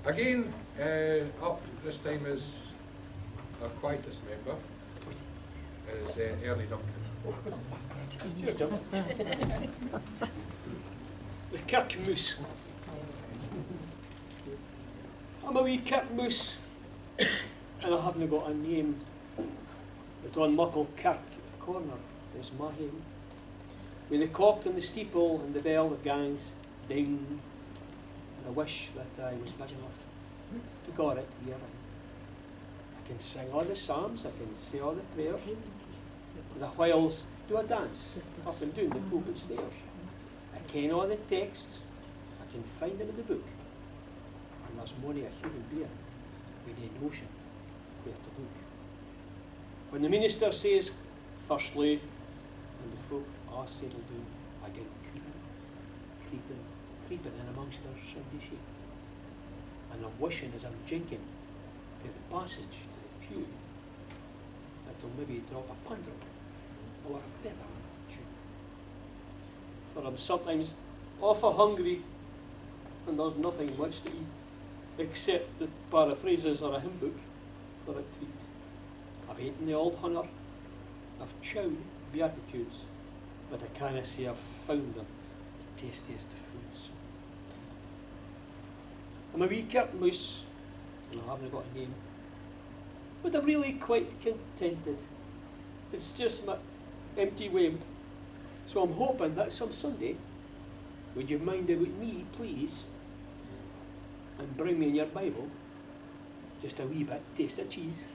Again, up this time is our quietest member, is Ernie Duncan. Cheers, Jim. The Kirk Moose. I'm a wee Kirk Moose, and I haven't got a name. But on Muckle Kirk Corner is my home, with the cock and the steeple and the bell that gangs ding. And I wish that I was big enough to go it year round. I can sing all the psalms, I can say all the prayers. The whiles do a dance up and down the pulpit stairs. I ken all the texts, I can find them in the book. And there's mony a human being with a notion where to look. When the minister says, firstly, and the folk are settled down, I get creeping in amongst their Sunday sheep. And I'm wishing as I'm drinking for the passage to the pew, that I'll maybe drop a punter or a better tune. For I'm sometimes awful hungry and there's nothing much to eat except the paraphrases or a hymn book for a treat. I've eaten the old hunter, I've chowed beatitudes, but I canna say I've found them the tastiest of foods. I'm a wee Kirk Moose, and I haven't got a name, but I'm really quite contented. It's just my empty whim. So I'm hoping that some Sunday, would you mind about me, please, and bring me in your Bible just a wee bit taste of cheese.